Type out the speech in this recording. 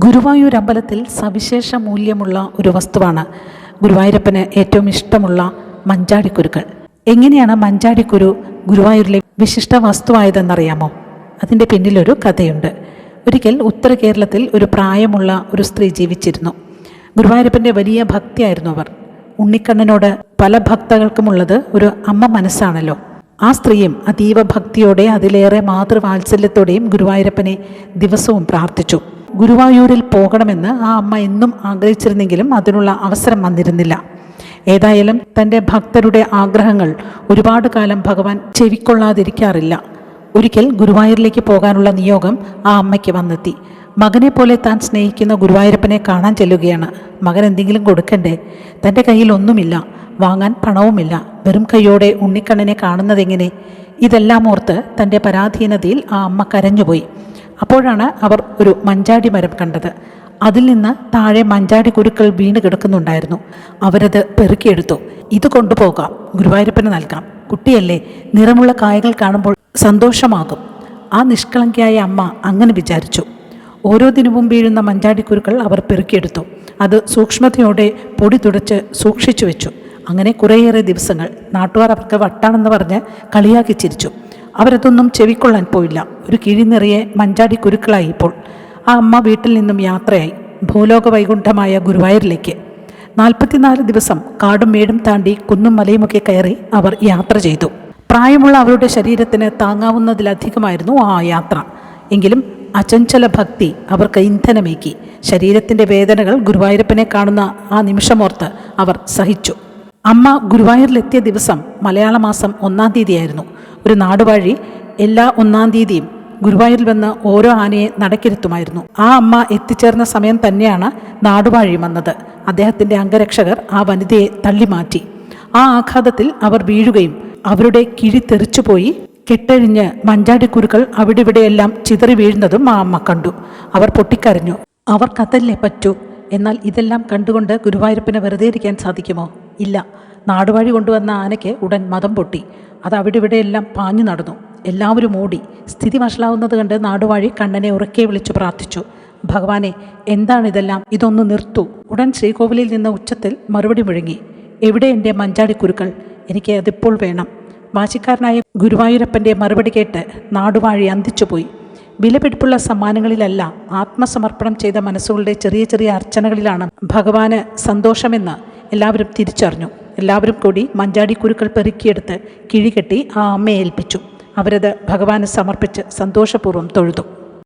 ഗുരുവായൂർ അമ്പലത്തിൽ സവിശേഷ മൂല്യമുള്ള ഒരു വസ്തുവാണ് ഗുരുവായൂരപ്പന് ഏറ്റവും ഇഷ്ടമുള്ള മഞ്ചാടിക്കുരുക്കൾ. എങ്ങനെയാണ് മഞ്ചാടിക്കുരു ഗുരുവായൂരിലെ വിശിഷ്ട വസ്തുവായതെന്നറിയാമോ? അതിൻ്റെ പിന്നിലൊരു കഥയുണ്ട്. ഒരിക്കൽ ഉത്തര കേരളത്തിൽ ഒരു പ്രായമുള്ള ഒരു സ്ത്രീ ജീവിച്ചിരുന്നു. ഗുരുവായൂരപ്പൻ്റെ വലിയ ഭക്തിയായിരുന്നു അവർ. ഉണ്ണിക്കണ്ണനോട് പല ഭക്തകൾക്കുമുള്ളത് ഒരു അമ്മ മനസ്സാണല്ലോ. ആ സ്ത്രീയും അതീവ ഭക്തിയോടെ അതിലേറെ മാതൃവാത്സല്യത്തോടെയും ഗുരുവായൂരപ്പനെ ദിവസവും പ്രാർത്ഥിച്ചു. ഗുരുവായൂരിൽ പോകണമെന്ന് ആ അമ്മ എന്നും ആഗ്രഹിച്ചിരുന്നെങ്കിലും അതിനുള്ള അവസരം വന്നിരുന്നില്ല. ഏതായാലും തൻ്റെ ഭക്തരുടെ ആഗ്രഹങ്ങൾ ഒരുപാട് കാലം ഭഗവാൻ ചെവിക്കൊള്ളാതിരിക്കാറില്ല. ഒരിക്കൽ ഗുരുവായൂരിലേക്ക് പോകാനുള്ള നിയോഗം ആ അമ്മയ്ക്ക് വന്നെത്തി. മകനെ പോലെ താൻ സ്നേഹിക്കുന്ന ഗുരുവായൂരപ്പനെ കാണാൻ ചെല്ലുകയാണ്. മകൻ എന്തെങ്കിലും കൊടുക്കണ്ടേ? തൻ്റെ കയ്യിൽ ഒന്നുമില്ല, വാങ്ങാൻ പണവുമില്ല. വെറും കൈയോടെ ഉണ്ണിക്കണ്ണനെ കാണുന്നതെങ്ങനെ? ഇതെല്ലാം ഓർത്ത് തൻ്റെ പരാധീനതയിൽ ആ അമ്മ കരഞ്ഞുപോയി. അപ്പോഴാണ് അവർ ഒരു മഞ്ചാടി മരം കണ്ടത്. അതിൽ നിന്ന് താഴെ മഞ്ചാടി കുരുക്കൾ വീണ് കിടക്കുന്നുണ്ടായിരുന്നു. അവരത് പെറുക്കിയെടുത്തു. ഇത് കൊണ്ടുപോകാം, ഗുരുവായൂരപ്പന് നൽകാം. കുട്ടിയല്ലേ, നിറമുള്ള കായകൾ കാണുമ്പോൾ സന്തോഷമാകും. ആ നിഷ്കളങ്കയായ അമ്മ അങ്ങനെ വിചാരിച്ചു. ഓരോ ദിനവും വീഴുന്ന മഞ്ചാടിക്കുരുക്കൾ അവർ പെറുക്കിയെടുത്തു. അത് സൂക്ഷ്മതയോടെ പൊടി തുടച്ച് സൂക്ഷിച്ചു വെച്ചു. അങ്ങനെ കുറേയേറെ ദിവസങ്ങൾ നാട്ടുകാർ അവർക്ക് വട്ടാണെന്ന് പറഞ്ഞ് കളിയാക്കി ചിരിച്ചു. അവരതൊന്നും ചെവിക്കൊള്ളാൻ പോയില്ല. ഒരു കിഴി നിറയെ മഞ്ചാടി കുരുക്കളായി. ഇപ്പോൾ ആ അമ്മ വീട്ടിൽ നിന്നും യാത്രയായി ഭൂലോക വൈകുണ്ഠമായ ഗുരുവായൂരിലേക്ക്. 44 ദിവസം കാടും മേടും താണ്ടി കുന്നും മലയുമൊക്കെ കയറി അവർ യാത്ര ചെയ്തു. പ്രായമുള്ള അവരുടെ ശരീരത്തിന് താങ്ങാവുന്നതിലധികമായിരുന്നു ആ യാത്ര. എങ്കിലും അചഞ്ചല ഭക്തി അവർക്ക് ഇന്ധനമേക്കി. ശരീരത്തിൻ്റെ വേദനകൾ ഗുരുവായൂരപ്പനെ കാണുന്ന ആ നിമിഷമോർത്ത് അവർ സഹിച്ചു. അമ്മ ഗുരുവായൂരിലെത്തിയ ദിവസം മലയാള മാസം 1-ാം തീയതിയായിരുന്നു. ഒരു നാടുവാഴി എല്ലാ 1-ാം തീയതിയും ഗുരുവായൂരിൽ വന്ന് ഓരോ ആനയെ നടക്കിരുത്തുമായിരുന്നു. ആ അമ്മ എത്തിച്ചേർന്ന സമയം തന്നെയാണ് നാടുവാഴി വന്നത്. അദ്ദേഹത്തിൻ്റെ അംഗരക്ഷകർ ആ വനിതയെ തള്ളിമാറ്റി. ആ ആഘാതത്തിൽ അവർ വീഴുകയും അവരുടെ കിഴി തെറിച്ചുപോയി കെട്ടഴിഞ്ഞ് മഞ്ചാടിക്കുരുക്കൾ അവിടെവിടെയെല്ലാം ചിതറി വീഴുന്നതും ആ അമ്മ കണ്ടു. അവർ പൊട്ടിക്കരഞ്ഞു. അവർക്കതല്ലേ പറ്റൂ. എന്നാൽ ഇതെല്ലാം കണ്ടുകൊണ്ട് ഗുരുവായൂരപ്പന് വെറുതെ ഇരിക്കാൻ സാധിക്കുമോ? ഇല്ല. നാടുവാഴി കൊണ്ടുവന്ന ആനയ്ക്ക് ഉടൻ മതം പൊട്ടി. അത് അവിടെവിടെയെല്ലാം പാഞ്ഞു നടന്നു. എല്ലാവരും ഓടി. സ്ഥിതി വഷളാവുന്നത് കണ്ട് നാടുവാഴി കണ്ണനെ ഉറക്കെ വിളിച്ചു പ്രാർത്ഥിച്ചു. ഭഗവാനെ, എന്താണിതെല്ലാം? ഇതൊന്ന് നിർത്തൂ. ഉടൻ ശ്രീകോവിലിൽ നിന്ന് ഉച്ചത്തിൽ മറുപടി മുഴങ്ങി. എവിടെ എൻ്റെ മഞ്ചാടിക്കുരുക്കൾ? എനിക്ക് അതിപ്പോൾ വേണം. വാശിക്കാരനായ ഗുരുവായൂരപ്പൻ്റെ മറുപടി കേട്ട് നാടുവാഴി അന്തിച്ചുപോയി. വിലപിടിപ്പുള്ള സമ്മാനങ്ങളിലല്ല, ആത്മസമർപ്പണം ചെയ്ത മനസ്സുകളുടെ ചെറിയ ചെറിയ അർച്ചനകളിലാണ് ഭഗവാന് സന്തോഷമെന്ന് എല്ലാവരും തിരിച്ചറിഞ്ഞു. എല്ലാവരും കൂടി മഞ്ചാടിക്കുരുക്കൾ പെറുക്കിയെടുത്ത് കിഴികെട്ടി ആ അമ്മയെ ഏൽപ്പിച്ചു. അവരത് ഭഗവാന് സമർപ്പിച്ച് സന്തോഷപൂർവ്വം തൊഴുതു.